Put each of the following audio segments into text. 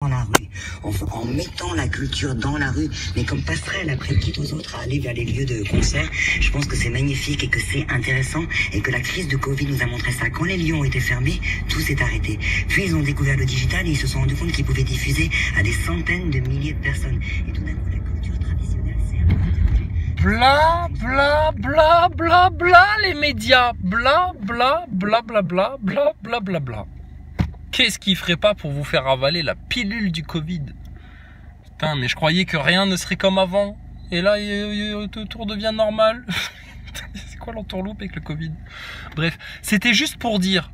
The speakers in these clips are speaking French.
Dans la rue, en mettant la culture dans la rue, mais comme passerelle après quitte aux autres à aller vers les lieux de concert. Je pense que c'est magnifique et que c'est intéressant et que la crise de Covid nous a montré ça. Quand les lieux ont été fermés, tout s'est arrêté. Puis ils ont découvert le digital et ils se sont rendus compte qu'ils pouvaient diffuser à des centaines de milliers de personnes. Et tout d'un coup, la culture traditionnelle s'est interrompue. Bla bla bla bla bla les médias, bla bla bla bla bla bla bla bla bla. Qu'est-ce qu'il ferait pas pour vous faire avaler la pilule du Covid? Putain, mais je croyais que rien ne serait comme avant. Et là, tout redevient normal. C'est quoi l'entourloupe avec le Covid? Bref, c'était juste pour dire,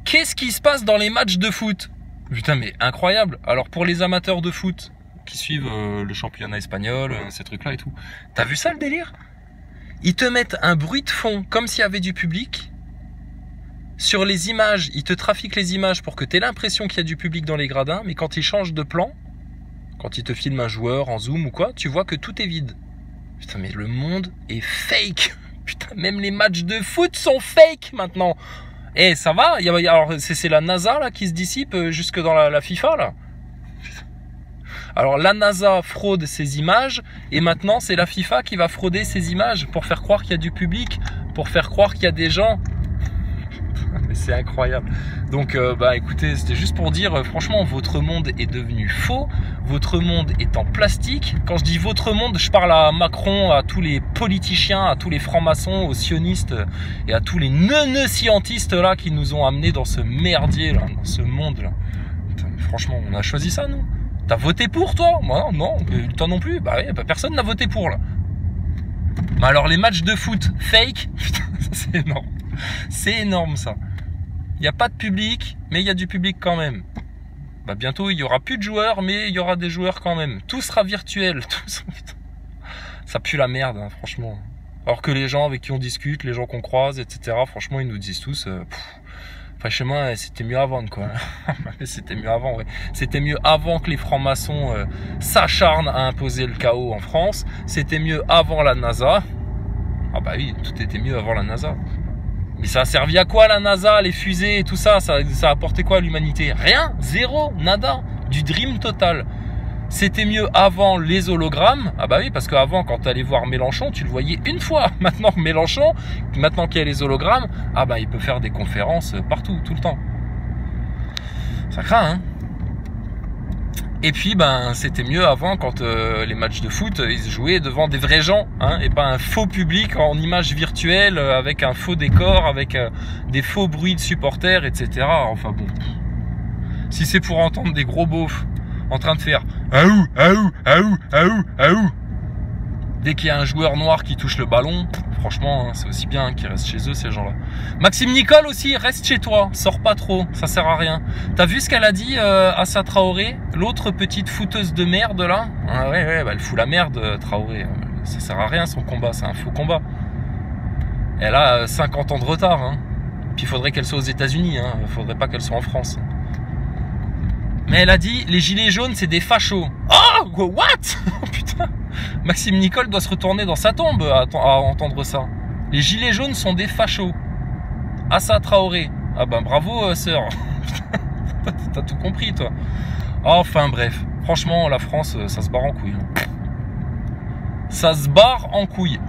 qu'est-ce qui se passe dans les matchs de foot? Putain, mais incroyable. Alors pour les amateurs de foot qui suivent le championnat espagnol, ces trucs-là et tout, t'as vu ça le délire? Ils te mettent un bruit de fond comme s'il y avait du public. Sur les images, ils te trafiquent les images pour que tu aies l'impression qu'il y a du public dans les gradins, mais quand ils changent de plan, quand ils te filment un joueur en zoom ou quoi, tu vois que tout est vide. Putain, mais le monde est fake. Putain, même les matchs de foot sont fake maintenant. Eh, ça va? Alors, c'est la NASA là qui se dissipe jusque dans la FIFA là. Alors la NASA fraude ces images et maintenant c'est la FIFA qui va frauder ces images pour faire croire qu'il y a du public, pour faire croire qu'il y a des gens. Mais c'est incroyable. Donc bah écoutez, c'était juste pour dire, franchement, votre monde est devenu faux, votre monde est en plastique. Quand je dis votre monde, je parle à Macron, à tous les politiciens, à tous les francs-maçons, aux sionistes et à tous les neuneux-scientistes là qui nous ont amenés dans ce merdier là, dans ce monde là. Putain, franchement, on a choisi ça nous. T'as voté pour toi? Moi non, toi non plus. Bah ouais, bah, personne n'a voté pour là. Mais alors les matchs de foot fake, putain, ça c'est énorme. C'est énorme ça. Il n'y a pas de public, mais il y a du public quand même. Bah bientôt il n'y aura plus de joueurs, mais il y aura des joueurs quand même. Tout sera virtuel. Tout sera... Ça pue la merde, hein, franchement. Alors que les gens avec qui on discute, les gens qu'on croise, etc., franchement, ils nous disent tous... Enfin, chez moi, c'était mieux avant, quoi. C'était mieux avant, ouais. C'était mieux avant que les francs-maçons s'acharnent à imposer le chaos en France. C'était mieux avant la NASA. Ah bah oui, tout était mieux avant la NASA. Mais ça a servi à quoi la NASA, les fusées et tout ça? Ça a apporté quoi à l'humanité? Rien, zéro, nada, du dream total. C'était mieux avant les hologrammes. Ah bah oui, parce qu'avant, quand tu allais voir Mélenchon, tu le voyais une fois. Maintenant, Mélenchon, maintenant qu'il y a les hologrammes, ah bah il peut faire des conférences partout, tout le temps. Ça craint, hein. Et puis, ben, c'était mieux avant quand les matchs de foot, ils se jouaient devant des vrais gens, hein, et pas un faux public en image virtuelle, avec un faux décor, avec des faux bruits de supporters, etc. Enfin bon, si c'est pour entendre des gros beaufs en train de faire aou, aou, aou, aou, aou, dès qu'il y a un joueur noir qui touche le ballon, franchement, hein, c'est aussi bien qu'ils restent chez eux, ces gens-là. Maxime Nicole aussi, reste chez toi, sors pas trop, ça sert à rien. T'as vu ce qu'elle a dit à sa Traoré, l'autre petite fouteuse de merde là? Ah ouais, bah, elle fout la merde, Traoré. Ça sert à rien son combat, c'est un faux combat. Elle a 50 ans de retard, hein. Puis il faudrait qu'elle soit aux États-Unis, hein. Il faudrait pas qu'elle soit en France. Mais elle a dit, les gilets jaunes, c'est des fachos. Oh, what? Putain. Maxime Nicole doit se retourner dans sa tombe à entendre ça. Les gilets jaunes sont des fachos. Assa Traoré. Ah ben bravo, sœur. T'as tout compris, toi. Enfin bref. Franchement, la France, ça se barre en couille. Ça se barre en couille.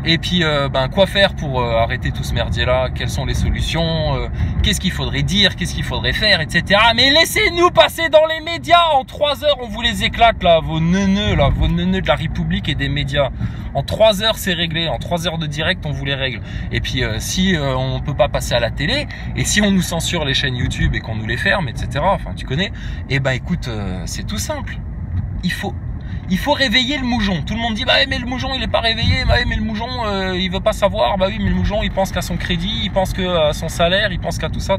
Et puis, ben, quoi faire pour arrêter tout ce merdier-là? Quelles sont les solutions? Qu'est-ce qu'il faudrait dire? Qu'est-ce qu'il faudrait faire? Etc. Mais laissez-nous passer dans les médias. En 3 heures, on vous les éclate, là, vos neuneux de la République et des médias. En 3 heures, c'est réglé. En 3 heures de direct, on vous les règle. Et puis, si on peut pas passer à la télé, et si on nous censure les chaînes YouTube et qu'on nous les ferme, etc., enfin, tu connais, eh ben, écoute, c'est tout simple. Il faut réveiller le moujon. Tout le monde dit, bah mais le moujon il est pas réveillé, bah mais le moujon il veut pas savoir, bah oui mais le moujon il pense qu'à son crédit, il pense qu'à son salaire, il pense qu'à tout ça.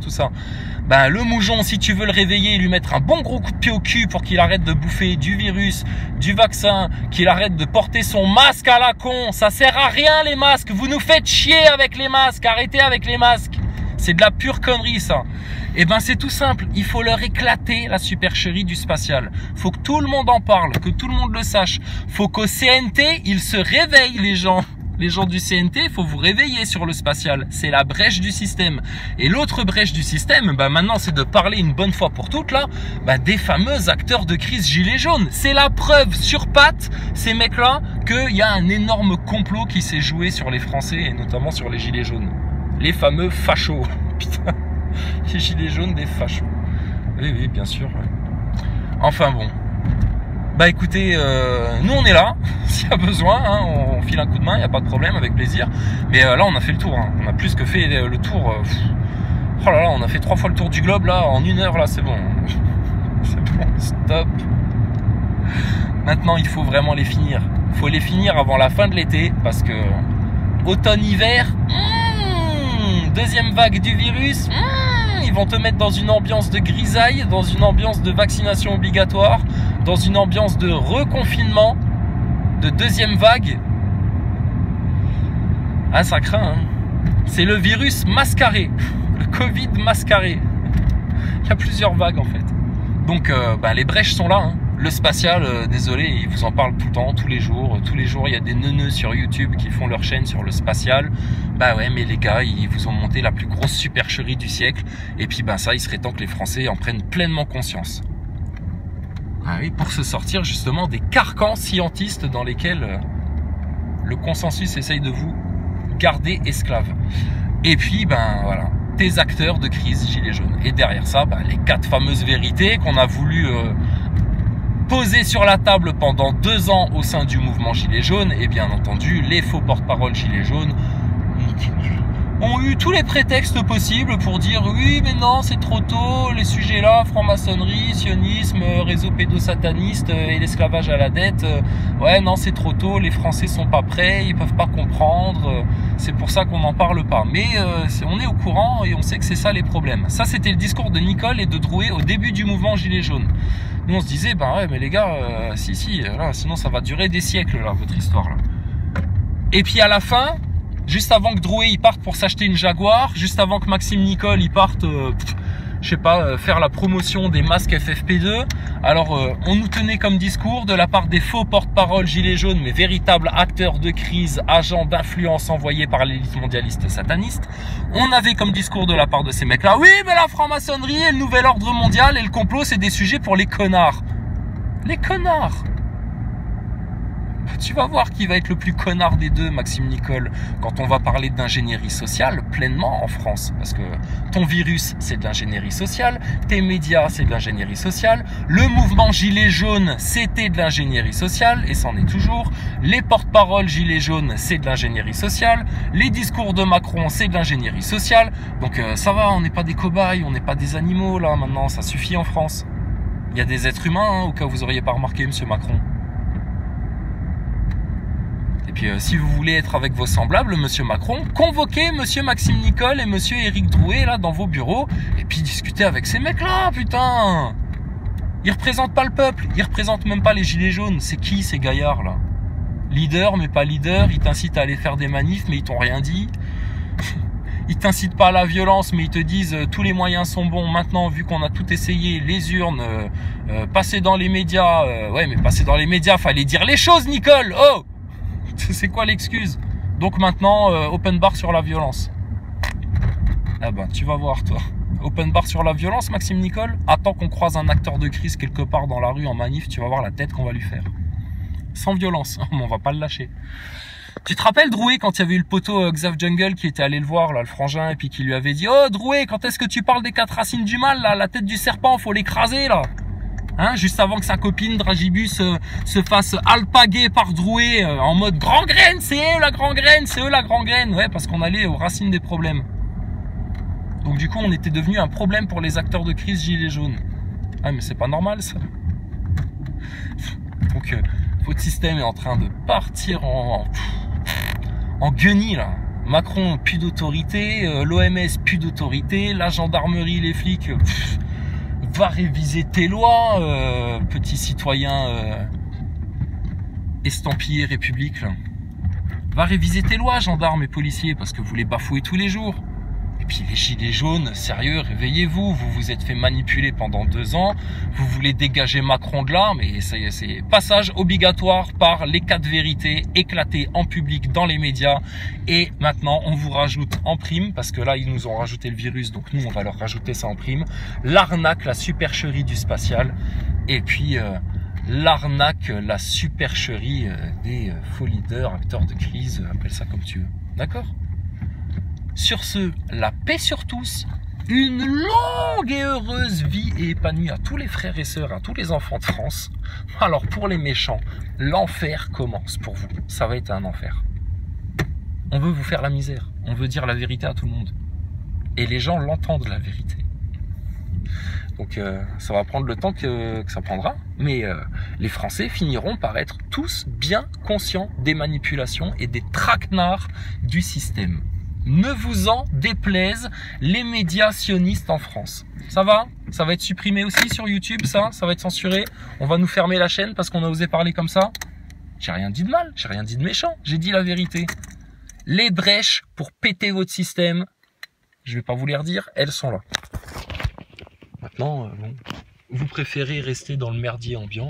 Bah le moujon, si tu veux le réveiller et lui mettre un bon gros coup de pied au cul pour qu'il arrête de bouffer du virus, du vaccin, qu'il arrête de porter son masque à la con, ça sert à rien les masques, vous nous faites chier avec les masques, arrêtez avec les masques. C'est de la pure connerie ça. Eh ben c'est tout simple, il faut leur éclater la supercherie du spatial. Faut que tout le monde en parle, que tout le monde le sache. Faut qu'au CNT, ils se réveillent les gens. Les gens du CNT, il faut vous réveiller sur le spatial. C'est la brèche du système. Et l'autre brèche du système, bah maintenant, c'est de parler une bonne fois pour toutes là, bah des fameux acteurs de crise gilets jaunes. C'est la preuve sur pattes, ces mecs-là, qu'il y a un énorme complot qui s'est joué sur les Français et notamment sur les gilets jaunes. Les fameux fachos. Putain, les gilets jaunes des fachos. Oui, oui, bien sûr. Enfin bon. Bah écoutez, nous on est là, s'il y a besoin, hein, on file un coup de main, il n'y a pas de problème, avec plaisir. Mais là on a fait le tour, hein. On a plus que fait le tour. Oh là là, on a fait 3 fois le tour du globe là, en 1 heure là, c'est bon. C'est bon, stop. Maintenant il faut vraiment les finir. Il faut les finir avant la fin de l'été, parce que automne-hiver, deuxième vague du virus, ils vont te mettre dans une ambiance de grisaille, dans une ambiance de vaccination obligatoire, dans une ambiance de reconfinement, de deuxième vague. Ah, ça craint, hein. C'est le virus mascaré, le Covid mascaré. Il y a plusieurs vagues en fait. Donc bah, les brèches sont là, hein. Le spatial, désolé, ils vous en parlent tout le temps, tous les jours, il y a des neuneux sur YouTube qui font leur chaîne sur le spatial. Bah ouais, mais les gars, ils vous ont monté la plus grosse supercherie du siècle. Et puis bah ça, il serait temps que les Français en prennent pleinement conscience. Ah oui, pour se sortir justement des carcans scientistes dans lesquels le consensus essaye de vous garder esclaves. Et puis ben voilà, des acteurs de crise gilets jaunes. Et derrière ça, ben, les 4 fameuses vérités qu'on a voulu poser sur la table pendant 2 ans au sein du mouvement Gilets jaunes, et bien entendu les faux porte-parole Gilets jaunes ont eu tous les prétextes possibles pour dire oui mais non c'est trop tôt, les sujets là, franc-maçonnerie, sionisme, réseau pédosataniste et l'esclavage à la dette, ouais non c'est trop tôt, les Français sont pas prêts, ils peuvent pas comprendre, c'est pour ça qu'on n'en parle pas. Mais on est au courant et on sait que c'est ça les problèmes. Ça c'était le discours de Nicole et de Drouet au début du mouvement Gilets jaunes. Nous on se disait bah ouais mais les gars, si là, sinon ça va durer des siècles là votre histoire là. Et puis à la fin, juste avant que Drouet il parte pour s'acheter une Jaguar, juste avant que Maxime Nicole il parte, je sais pas, faire la promotion des masques FFP2, alors on nous tenait comme discours de la part des faux porte-parole Gilets jaunes, mais véritables acteurs de crise, agents d'influence envoyés par l'élite mondialiste sataniste, on avait comme discours de la part de ces mecs-là, oui mais la franc-maçonnerie et le nouvel ordre mondial et le complot c'est des sujets pour les connards. Les connards. Tu vas voir qui va être le plus connard des deux, Maxime Nicole, quand on va parler d'ingénierie sociale pleinement en France. Parce que ton virus, c'est de l'ingénierie sociale, tes médias, c'est de l'ingénierie sociale, le mouvement Gilets jaunes, c'était de l'ingénierie sociale, et c'en est toujours, les porte-paroles Gilets jaunes, c'est de l'ingénierie sociale, les discours de Macron, c'est de l'ingénierie sociale. Donc ça va, on n'est pas des cobayes, on n'est pas des animaux là maintenant, ça suffit en France. Il y a des êtres humains, hein, au cas où vous n'auriez pas remarqué, monsieur Macron. Et puis si vous voulez être avec vos semblables, monsieur Macron, convoquez monsieur Maxime Nicole et monsieur Éric Drouet là dans vos bureaux et puis discutez avec ces mecs là, putain. Ils représentent pas le peuple, ils représentent même pas les gilets jaunes. C'est qui ces gaillards là? Leader mais pas leader, ils t'incitent à aller faire des manifs mais ils t'ont rien dit. Ils t'incitent pas à la violence mais ils te disent tous les moyens sont bons maintenant vu qu'on a tout essayé, les urnes, passer dans les médias. Ouais mais passer dans les médias, fallait dire les choses Nicole. Oh, c'est quoi l'excuse? Donc maintenant, open bar sur la violence. Ah ben, tu vas voir, toi. Open bar sur la violence, Maxime Nicole? Attends qu'on croise un acteur de crise quelque part dans la rue en manif, tu vas voir la tête qu'on va lui faire. Sans violence, on va pas le lâcher. Tu te rappelles Drouet quand il y avait eu le poteau Xav Jungle qui était allé le voir, là, le frangin, et puis qui lui avait dit « Oh Drouet, quand est-ce que tu parles des 4 racines du mal, là? La tête du serpent, faut l'écraser, là !» Hein, juste avant que sa copine Dragibus se fasse alpaguer par Drouet en mode grand graine, c'est eux la grand graine, c'est eux la grand graine. Ouais, parce qu'on allait aux racines des problèmes. Donc du coup, on était devenu un problème pour les acteurs de crise gilets jaunes. Ah mais c'est pas normal ça. Donc votre système est en train de partir en guenille là. Macron plus d'autorité, l'OMS plus d'autorité, la gendarmerie, les flics. Va réviser tes lois, petit citoyen estampillé République. Là. Va réviser tes lois, gendarmes et policiers, parce que vous les bafouez tous les jours. Et puis les gilets jaunes, sérieux, réveillez-vous, vous vous êtes fait manipuler pendant 2 ans, vous voulez dégager Macron de là, mais c'est passage obligatoire par les 4 vérités éclatées en public dans les médias, et maintenant on vous rajoute en prime, parce que là ils nous ont rajouté le virus, donc nous on va leur rajouter ça en prime, l'arnaque, la supercherie du spatial, et puis l'arnaque, la supercherie des faux leaders, acteurs de crise, appelle ça comme tu veux, d'accord? Sur ce, la paix sur tous, une longue et heureuse vie et épanouie à tous les frères et sœurs, à tous les enfants de France. Alors pour les méchants, l'enfer commence pour vous. Ça va être un enfer. On veut vous faire la misère. On veut dire la vérité à tout le monde. Et les gens l'entendent, la vérité. Donc ça va prendre le temps que ça prendra. Mais les Français finiront par être tous bien conscients des manipulations et des traquenards du système. Ne vous en déplaise les médias sionistes en France. Ça va? Ça va être supprimé aussi sur YouTube, ça va être censuré. On va nous fermer la chaîne parce qu'on a osé parler comme ça. J'ai rien dit de mal, j'ai rien dit de méchant, j'ai dit la vérité. Les brèches pour péter votre système, je vais pas vous les redire, elles sont là. Maintenant, bon, vous préférez rester dans le merdier ambiant.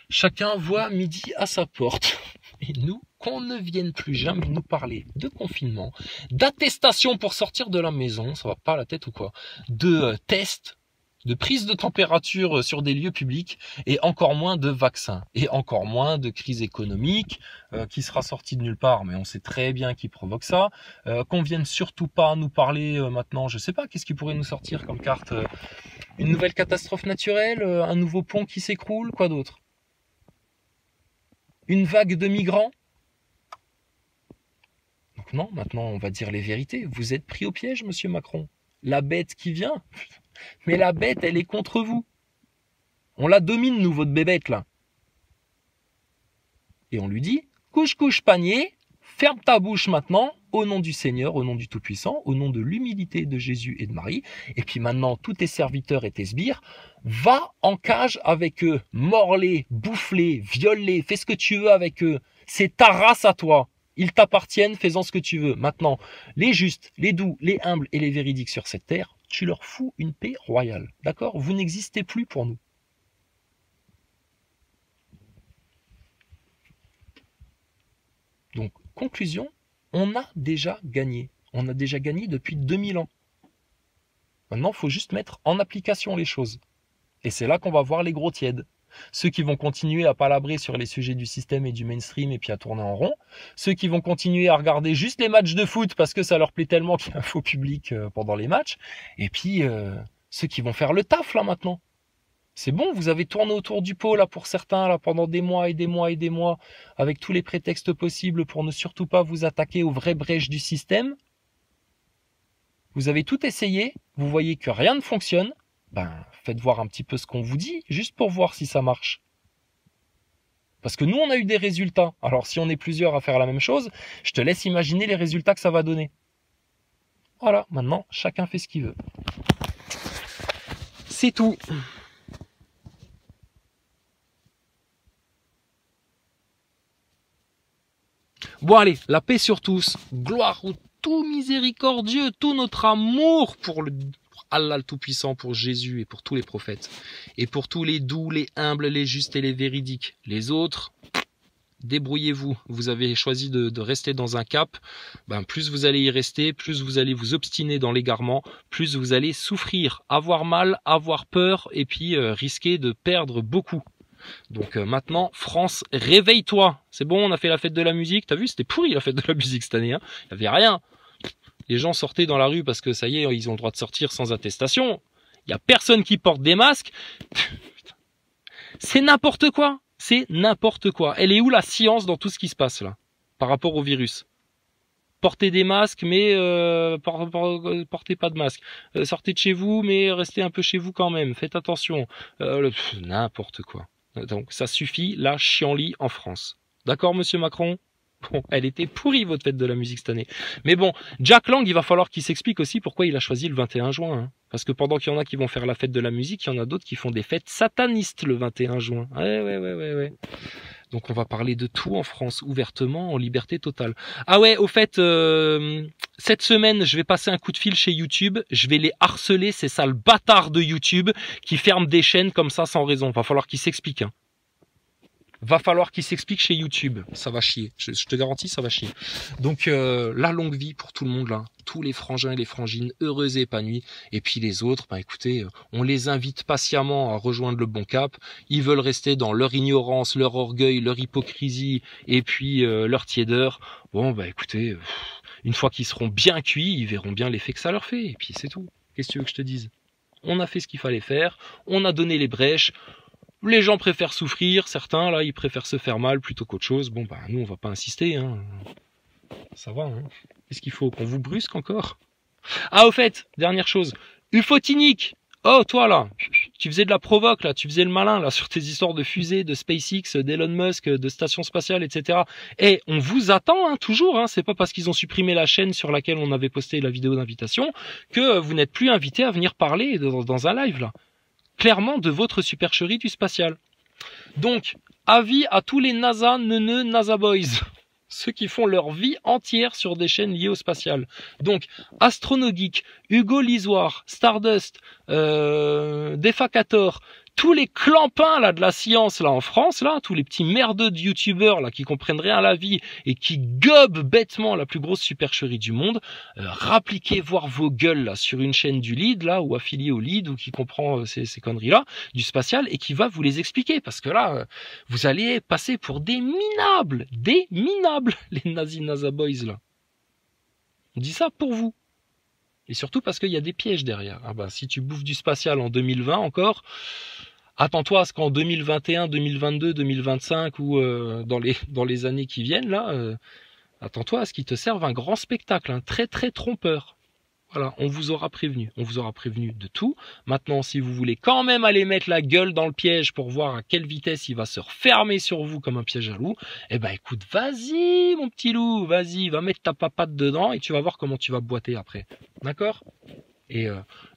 Chacun voit midi à sa porte. Et nous, qu'on ne vienne plus jamais nous parler de confinement, d'attestation pour sortir de la maison, ça va pas à la tête ou quoi, de tests, de prise de température sur des lieux publics, et encore moins de vaccins, et encore moins de crise économique qui sera sortie de nulle part, mais on sait très bien qui provoque ça, qu'on vienne surtout pas nous parler maintenant, je sais pas, qu'est-ce qui pourrait nous sortir comme carte, une nouvelle catastrophe naturelle, un nouveau pont qui s'écroule, quoi d'autre? Une vague de migrants? Donc non, maintenant on va dire les vérités. Vous êtes pris au piège, monsieur Macron. La bête qui vient. Mais la bête, elle est contre vous. On la domine, nous, votre bébête, là. Et on lui dit, couche, couche, panier, ferme ta bouche maintenant, au nom du Seigneur, au nom du Tout-Puissant, au nom de l'humilité de Jésus et de Marie. Et puis maintenant, tous tes serviteurs et tes sbires, va en cage avec eux, mords-les, bouffe-les, viole-les, fais ce que tu veux avec eux. C'est ta race à toi. Ils t'appartiennent, fais-en ce que tu veux. Maintenant, les justes, les doux, les humbles et les véridiques sur cette terre, tu leur fous une paix royale. D'accord? Vous n'existez plus pour nous. Donc, conclusion, on a déjà gagné. On a déjà gagné depuis 2000 ans. Maintenant, il faut juste mettre en application les choses. Et c'est là qu'on va voir les gros tièdes. Ceux qui vont continuer à palabrer sur les sujets du système et du mainstream et puis à tourner en rond. Ceux qui vont continuer à regarder juste les matchs de foot parce que ça leur plaît tellement qu'il y a un faux public pendant les matchs. Et puis ceux qui vont faire le taf là maintenant. C'est bon, vous avez tourné autour du pot là pour certains là pendant des mois et des mois et des mois avec tous les prétextes possibles pour ne surtout pas vous attaquer aux vraies brèches du système. Vous avez tout essayé, vous voyez que rien ne fonctionne. Ben, faites voir un petit peu ce qu'on vous dit, juste pour voir si ça marche. Parce que nous, on a eu des résultats. Alors, si on est plusieurs à faire la même chose, je te laisse imaginer les résultats que ça va donner. Voilà, maintenant, chacun fait ce qu'il veut. C'est tout. Bon, allez, la paix sur tous. Gloire au tout miséricordieux, tout notre amour pour Allah le Tout-Puissant, pour Jésus et pour tous les prophètes. Et pour tous les doux, les humbles, les justes et les véridiques. Les autres, débrouillez-vous. Vous avez choisi de rester dans un cap. Ben, plus vous allez y rester, plus vous allez vous obstiner dans l'égarement, plus vous allez souffrir, avoir mal, avoir peur et puis risquer de perdre beaucoup. Donc maintenant, France, réveille-toi. C'est bon, on a fait la fête de la musique. T'as vu, c'était pourri la fête de la musique cette année. Hein, il n'y avait rien. Les gens sortaient dans la rue parce que ça y est, ils ont le droit de sortir sans attestation. Il n'y a personne qui porte des masques. C'est n'importe quoi. C'est n'importe quoi. Elle est où la science dans tout ce qui se passe là par rapport au virus? Portez des masques, mais portez pas de masque. Sortez de chez vous, mais restez un peu chez vous quand même. Faites attention. N'importe quoi. Donc ça suffit, la chienlit en France. D'accord, monsieur Macron? Bon, elle était pourrie votre fête de la musique cette année. Mais bon, Jack Lang, il va falloir qu'il s'explique aussi pourquoi il a choisi le 21 juin. Hein. Parce que pendant qu'il y en a qui vont faire la fête de la musique, il y en a d'autres qui font des fêtes satanistes le 21 juin. Ouais. Donc on va parler de tout en France, ouvertement, en liberté totale. Ah ouais, au fait, cette semaine, je vais passer un coup de fil chez YouTube. Je vais les harceler, ces sales bâtards de YouTube qui ferment des chaînes comme ça sans raison. Va falloir qu'ils s'expliquent. Hein. Va falloir qu'ils s'expliquent chez YouTube. Ça va chier. Je te garantis, ça va chier. Donc la longue vie pour tout le monde là. Tous les frangins et les frangines heureux et épanouis. Et puis les autres, bah écoutez, on les invite patiemment à rejoindre le bon cap. Ils veulent rester dans leur ignorance, leur orgueil, leur hypocrisie et puis leur tiédeur. Bon bah écoutez, une fois qu'ils seront bien cuits, ils verront bien l'effet que ça leur fait. Et puis c'est tout. Qu'est-ce que tu veux que je te dise? On a fait ce qu'il fallait faire. On a donné les brèches. Les gens préfèrent souffrir, certains, là, ils préfèrent se faire mal plutôt qu'autre chose. Bon, bah, nous, on va pas insister, hein. Ça va, hein. Qu'est-ce qu'il faut? Qu'on vous brusque encore? Ah, au fait, dernière chose. Ufotinique! Oh, toi, là, tu faisais de la provoque, là, tu faisais le malin, là, sur tes histoires de fusées, de SpaceX, d'Elon Musk, de station spatiale, etc. Et on vous attend, hein, toujours, hein. C'est pas parce qu'ils ont supprimé la chaîne sur laquelle on avait posté la vidéo d'invitation que vous n'êtes plus invité à venir parler dans un live, là. Clairement de votre supercherie du spatial. Donc, avis à tous les NASA neuneux NASA Boys, ceux qui font leur vie entière sur des chaînes liées au spatial. Donc, Astronogeek, Hugo Lisoire, Stardust, Defacator, tous les clampins là de la science là en France là, tous les petits merdeux de youtubeurs là qui comprennent rien à la vie et qui gobent bêtement la plus grosse supercherie du monde, rappliquez voir vos gueules là sur une chaîne du lead là ou affilié au lead ou qui comprend ces conneries là du spatial et qui va vous les expliquer parce que là vous allez passer pour des minables les nazis NASA Boys là. On dit ça pour vous. Et surtout parce qu'il y a des pièges derrière. Ah bah, si tu bouffes du spatial en 2020 encore, attends-toi à ce qu'en 2021, 2022, 2025 ou dans les années qui viennent, là, attends-toi à ce qu'ils te servent un grand spectacle, un très très trompeur. Voilà, on vous aura prévenu de tout. Maintenant, si vous voulez quand même aller mettre la gueule dans le piège pour voir à quelle vitesse il va se refermer sur vous comme un piège à loup, eh ben écoute, vas-y mon petit loup, vas-y, va mettre ta papate dedans et tu vas voir comment tu vas boiter après. D'accord ? Et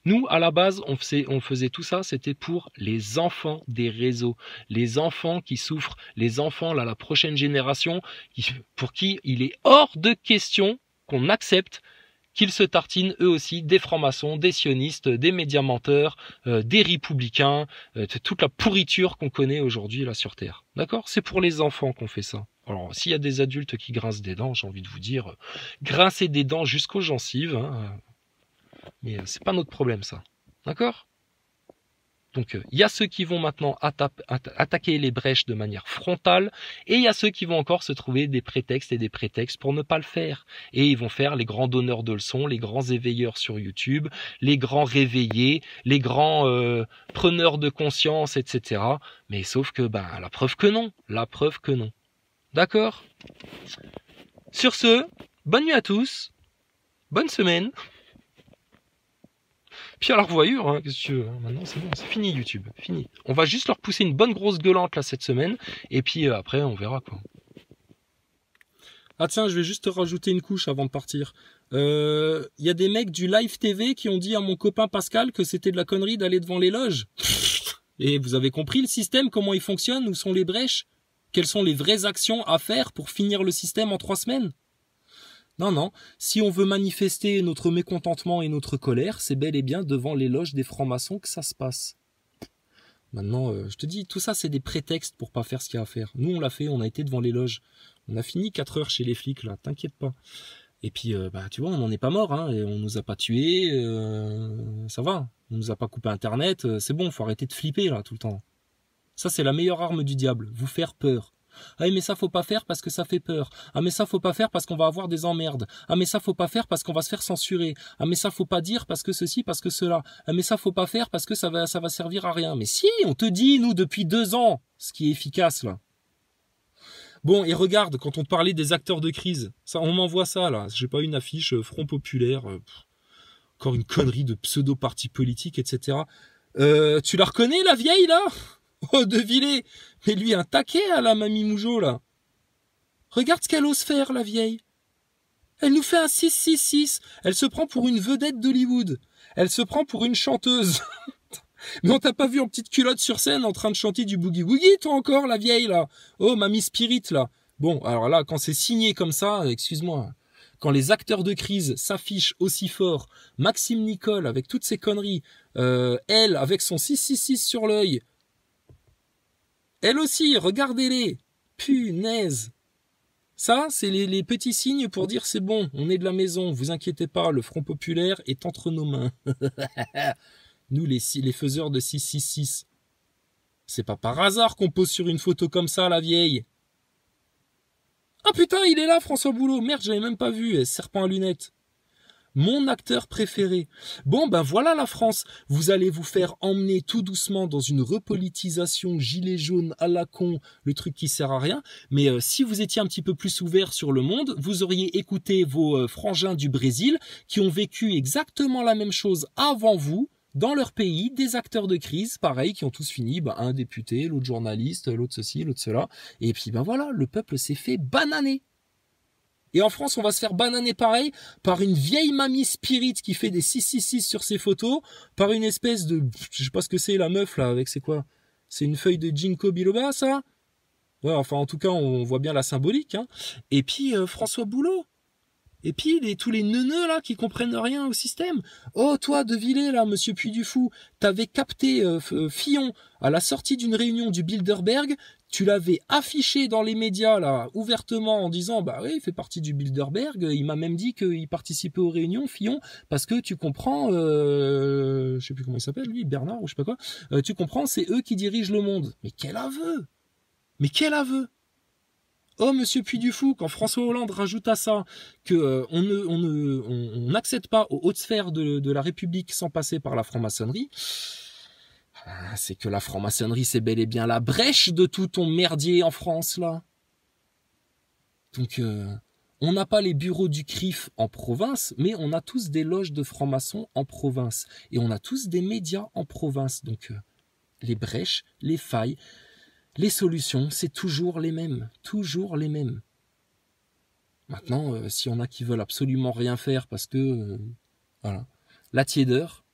nous, à la base, on faisait tout ça, c'était pour les enfants des réseaux, les enfants qui souffrent, les enfants, là, la prochaine génération, pour qui il est hors de question qu'on accepte qu'ils se tartinent eux aussi des francs-maçons, des sionistes, des médiamenteurs, des républicains, toute la pourriture qu'on connaît aujourd'hui là sur Terre. D'accord ? C'est pour les enfants qu'on fait ça. Alors, s'il y a des adultes qui grincent des dents, j'ai envie de vous dire, grincez des dents jusqu'aux gencives, hein, mais c'est pas notre problème ça. D'accord ? Donc, il y a ceux qui vont maintenant attaquer les brèches de manière frontale, et il y a ceux qui vont encore se trouver des prétextes et des prétextes pour ne pas le faire. Et ils vont faire les grands donneurs de leçons, les grands éveilleurs sur YouTube, les grands réveillés, les grands preneurs de conscience, etc. Mais sauf que, la preuve que non. D'accord ? Sur ce, bonne nuit à tous, bonne semaine. Puis à la revoyure, hein, qu'est-ce que tu veux, hein. Maintenant c'est bon, c'est fini YouTube, fini. On va juste leur pousser une bonne grosse gueulante là cette semaine, et puis après on verra quoi. Ah tiens, je vais juste te rajouter une couche avant de partir. Y a des mecs du Live TV qui ont dit à mon copain Pascal que c'était de la connerie d'aller devant les loges. Et vous avez compris le système, comment il fonctionne, où sont les brèches? Quelles sont les vraies actions à faire pour finir le système en 3 semaines? Non, si on veut manifester notre mécontentement et notre colère, c'est bel et bien devant les loges des francs-maçons que ça se passe. Maintenant, je te dis, tout ça c'est des prétextes pour pas faire ce qu'il y a à faire. Nous on l'a fait, on a été devant les loges. On a fini 4 heures chez les flics là, t'inquiète pas. Et puis, tu vois, on n'en est pas mort, hein, et on nous a pas tués, ça va. On nous a pas coupé Internet, c'est bon, faut arrêter de flipper là tout le temps. Ça c'est la meilleure arme du diable, vous faire peur. Ah mais ça faut pas faire parce que ça fait peur. Ah mais ça faut pas faire parce qu'on va avoir des emmerdes. Ah mais ça faut pas faire parce qu'on va se faire censurer. Ah mais ça faut pas dire parce que ceci, parce que cela. Ah mais ça faut pas faire parce que ça va servir à rien. Mais si, on te dit nous depuis 2 ans ce qui est efficace là. Bon et regarde, quand on parlait des acteurs de crise, ça on m'envoie ça là. J'ai pas une affiche Front Populaire, encore une connerie de pseudo parti politique, etc. Tu la reconnais la vieille là? Oh, De Villiers, mais lui un taquet à la mamie Mougeot, là. Regarde ce qu'elle ose faire, la vieille. Elle nous fait un 666. Elle se prend pour une vedette d'Hollywood. Elle se prend pour une chanteuse. Mais on t'a pas vu en petite culotte sur scène en train de chanter du boogie-woogie, toi encore, la vieille, là. Oh, Mamie Spirit, là. Bon, alors là, quand c'est signé comme ça, excuse-moi, quand les acteurs de crise s'affichent aussi fort, Maxime Nicole avec toutes ses conneries, elle avec son 666 sur l'œil, elle aussi, regardez-les, punaise. Ça, c'est les petits signes pour dire c'est bon, on est de la maison, vous inquiétez pas, le Front Populaire est entre nos mains. Nous, les faiseurs de 666. C'est pas par hasard qu'on pose sur une photo comme ça, la vieille. Ah putain, il est là, François Boulot. Merde, je l'avais même pas vu, serpent à lunettes. Mon acteur préféré. Bon, ben voilà la France. Vous allez vous faire emmener tout doucement dans une repolitisation gilet jaune à la con, le truc qui sert à rien. Mais si vous étiez un petit peu plus ouvert sur le monde, vous auriez écouté vos frangins du Brésil qui ont vécu exactement la même chose avant vous, dans leur pays, des acteurs de crise, pareil, qui ont tous fini, un député, l'autre journaliste, l'autre ceci, l'autre cela. Et puis ben voilà, le peuple s'est fait bananer. Et en France, on va se faire bananer pareil par une vieille mamie spirit qui fait des 666 sur ses photos, par une espèce de, je sais pas ce que c'est la meuf là, avec c'est quoi? C'est une feuille de ginkgo biloba ça? Ouais, enfin en tout cas, on voit bien la symbolique. Hein. Et puis François Boulot. Et puis tous les neuneux là qui comprennent rien au système. Oh toi De Villiers là, monsieur Puy du Fou, t'avais capté Fillon à la sortie d'une réunion du Bilderberg, tu l'avais affiché dans les médias là ouvertement en disant bah oui il fait partie du Bilderberg, il m'a même dit qu'il participait aux réunions Fillon parce que tu comprends, je sais plus comment il s'appelle lui, Bernard ou je sais pas quoi, tu comprends c'est eux qui dirigent le monde. Mais quel aveu! Mais quel aveu! Oh, monsieur Puy du Fou, quand François Hollande rajoute à ça que on n'accède pas aux hautes sphères de la République sans passer par la franc-maçonnerie, c'est que la franc-maçonnerie, c'est bel et bien la brèche de tout ton merdier en France, là. Donc, on n'a pas les bureaux du CRIF en province, mais on a tous des loges de francs-maçons en province. Et on a tous des médias en province. Donc, les brèches, les failles... Les solutions, c'est toujours les mêmes. Toujours les mêmes. Maintenant, s'il y en a qui veulent absolument rien faire parce que... voilà. La tiédeur,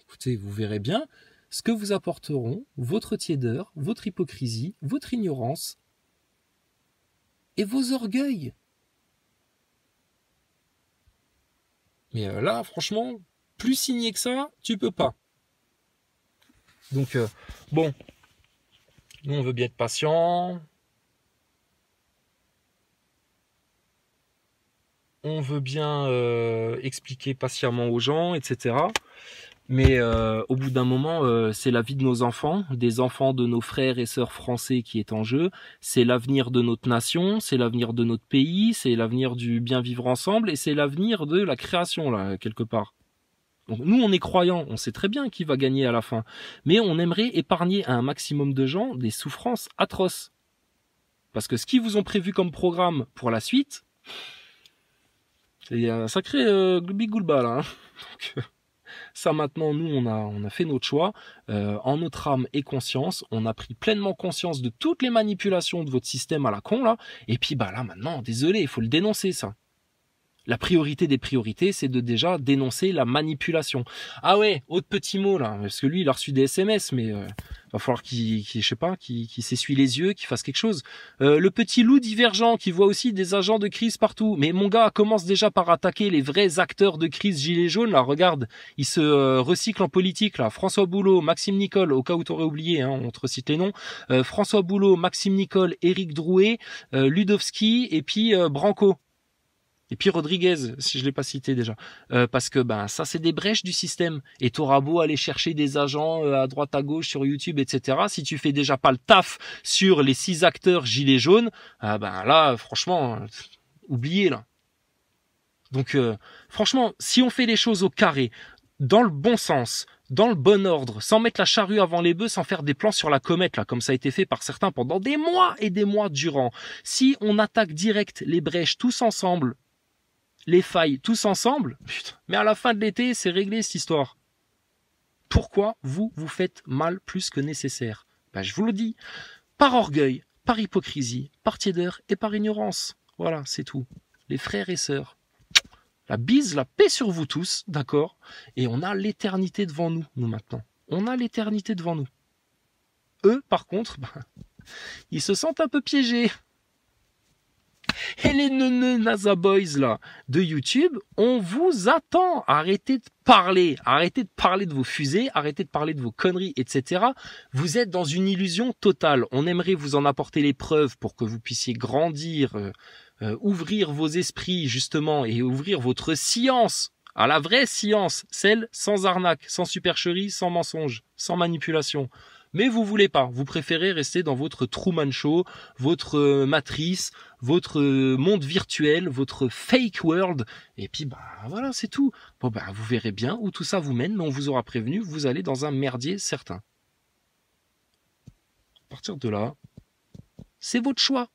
écoutez, vous verrez bien ce que vous apporteront votre tiédeur, votre hypocrisie, votre ignorance et vos orgueils. Mais là, franchement, plus signé que ça, tu peux pas. Donc, bon... Nous, on veut bien être patient. On veut bien expliquer patiemment aux gens, etc. Mais au bout d'un moment, c'est la vie de nos enfants, des enfants de nos frères et sœurs français qui est en jeu. C'est l'avenir de notre nation, c'est l'avenir de notre pays, c'est l'avenir du bien vivre ensemble et c'est l'avenir de la création, là, quelque part. Donc nous, on est croyants, on sait très bien qui va gagner à la fin. Mais on aimerait épargner à un maximum de gens des souffrances atroces. Parce que ce qu'ils vous ont prévu comme programme pour la suite, c'est un sacré gloubi-goulba, là. Hein. Donc, ça maintenant, nous, on a fait notre choix. En notre âme et conscience, on a pris pleinement conscience de toutes les manipulations de votre système à la con, là. Et puis, bah là, maintenant, désolé, il faut le dénoncer, ça. La priorité des priorités, c'est de déjà dénoncer la manipulation. Ah ouais, autre petit mot là, parce que lui, il a reçu des SMS, mais va falloir qu'il je sais pas, qu'il s'essuie les yeux, qu'il fasse quelque chose. Le petit loup divergent qui voit aussi des agents de crise partout. Mais mon gars commence déjà par attaquer les vrais acteurs de crise gilets jaunes. Là, regarde, il se recycle en politique là. François Boulot, Maxime Nicole, au cas où t'aurais oublié, hein, on te recite les noms. François Boulot, Maxime Nicole, Éric Drouet, Ludovski et puis Branco. Et puis Rodriguez, si je l'ai pas cité déjà, parce que ça c'est des brèches du système. Et t'auras beau aller chercher des agents à droite à gauche sur YouTube, etc. Si tu fais déjà pas le taf sur les 6 acteurs gilets jaunes, là franchement, oubliez là. Donc franchement, si on fait les choses au carré, dans le bon sens, dans le bon ordre, sans mettre la charrue avant les bœufs, sans faire des plans sur la comète là, comme ça a été fait par certains pendant des mois et des mois durant. Si on attaque direct les brèches tous ensemble, les failles tous ensemble, putain, mais à la fin de l'été, c'est réglé cette histoire. Pourquoi vous faites mal plus que nécessaire? Je vous le dis, par orgueil, par hypocrisie, par tiédeur et par ignorance. Voilà, c'est tout. Les frères et sœurs, la bise, la paix sur vous tous, d'accord? Et on a l'éternité devant nous, nous maintenant. on a l'éternité devant nous. Eux, par contre, ils se sentent un peu piégés. Et les NASA Boys là, de YouTube, on vous attend. Arrêtez de parler de vos fusées, arrêtez de parler de vos conneries, etc. Vous êtes dans une illusion totale. On aimerait vous en apporter les preuves pour que vous puissiez grandir, ouvrir vos esprits justement et ouvrir votre science à la vraie science, celle sans arnaque, sans supercherie, sans mensonge, sans manipulation. Mais vous voulez pas, vous préférez rester dans votre Truman Show, votre matrice, votre monde virtuel, votre fake world, et puis voilà, c'est tout. Bon vous verrez bien où tout ça vous mène, mais on vous aura prévenu, vous allez dans un merdier certain. À partir de là, c'est votre choix.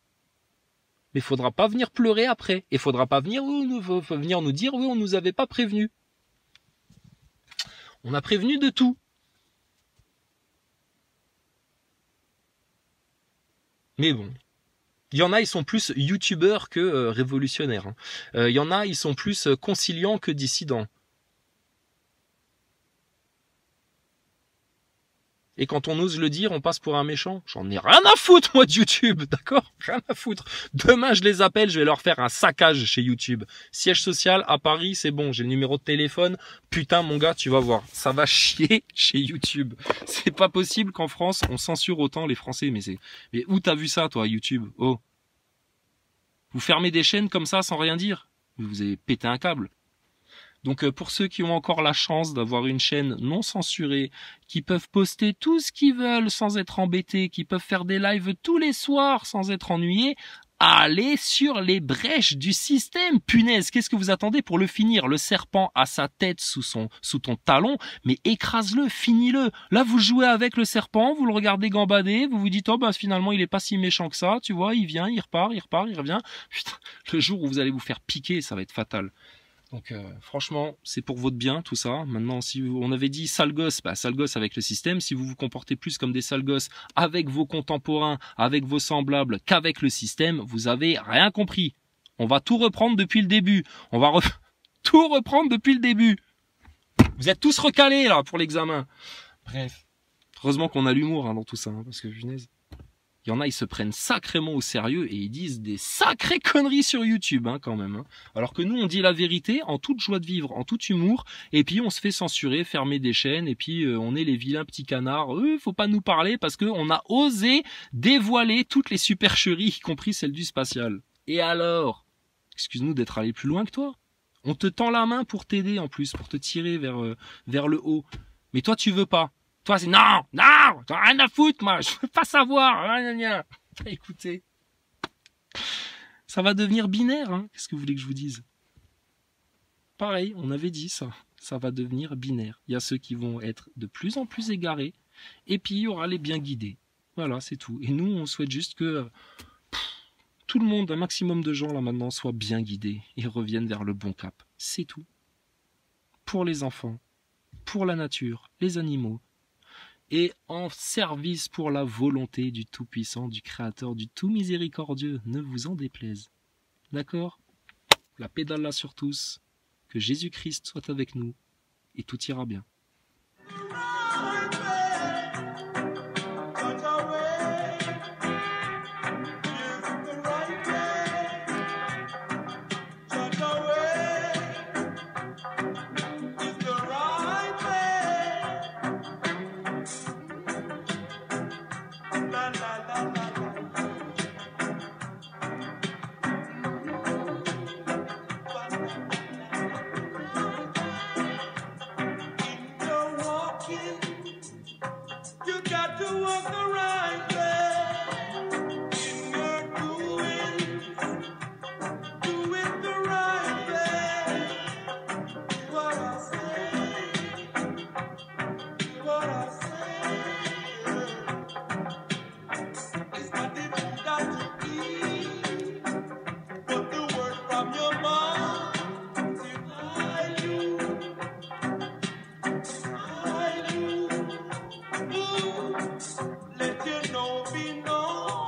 Mais il faudra pas venir pleurer après, et faudra pas venir nous dire oui, on nous avait pas prévenu. On a prévenu de tout. Mais bon, il y en a, ils sont plus youtubeurs que révolutionnaires. Il y en a, ils sont plus conciliants que dissidents. Et quand on ose le dire, on passe pour un méchant. J'en ai rien à foutre, moi, de YouTube, d'accord? Rien à foutre. Demain, je les appelle, je vais leur faire un saccage chez YouTube. Siège social à Paris, c'est bon, j'ai le numéro de téléphone. Putain, mon gars, tu vas voir, ça va chier chez YouTube. C'est pas possible qu'en France, on censure autant les Français. Mais où t'as vu ça, toi, YouTube? Oh. Vous fermez des chaînes comme ça sans rien dire? Vous avez pété un câble. Donc pour ceux qui ont encore la chance d'avoir une chaîne non censurée, qui peuvent poster tout ce qu'ils veulent sans être embêtés, qui peuvent faire des lives tous les soirs sans être ennuyés, allez sur les brèches du système. Punaise, qu'est-ce que vous attendez pour le finir? Le serpent a sa tête sous ton talon, mais écrase-le, finis-le. Là, vous jouez avec le serpent, vous le regardez gambader, vous vous dites, oh finalement, il est pas si méchant que ça, tu vois, il vient, il repart, il revient. Putain, le jour où vous allez vous faire piquer, ça va être fatal. Donc franchement, c'est pour votre bien tout ça. Maintenant, si on avait dit sale gosse, sale gosse avec le système. Si vous vous comportez plus comme des sales gosses avec vos contemporains, avec vos semblables qu'avec le système, vous avez rien compris. On va tout reprendre depuis le début. On va tout reprendre depuis le début. Vous êtes tous recalés là pour l'examen. Bref, heureusement qu'on a l'humour dans tout ça, parce que punaise. Il y en a, ils se prennent sacrément au sérieux et ils disent des sacrées conneries sur YouTube quand même. Alors que nous, on dit la vérité en toute joie de vivre, en tout humour, et puis on se fait censurer, fermer des chaînes, et puis on est les vilains petits canards. Faut pas nous parler parce qu'on a osé dévoiler toutes les supercheries, y compris celle du spatial. Et alors, excuse-nous d'être allé plus loin que toi. On te tend la main pour t'aider en plus, pour te tirer vers le haut. Mais toi, tu veux pas. Toi, c'est non, t'as rien à foutre, moi, je veux pas savoir. Écoutez, ça va devenir binaire, qu'est-ce que vous voulez que je vous dise? Pareil, on avait dit ça va devenir binaire. Il y a ceux qui vont être de plus en plus égarés, et puis il y aura les bien guidés. Voilà, c'est tout. Et nous, on souhaite juste que tout le monde, un maximum de gens là maintenant, soient bien guidés et reviennent vers le bon cap. C'est tout. Pour les enfants, pour la nature, les animaux, et en service pour la volonté du Tout-Puissant, du Créateur, du Tout-Miséricordieux, ne vous en déplaise. D'accord? La pédale là sur tous, que Jésus-Christ soit avec nous, et tout ira bien. Let you know, be known.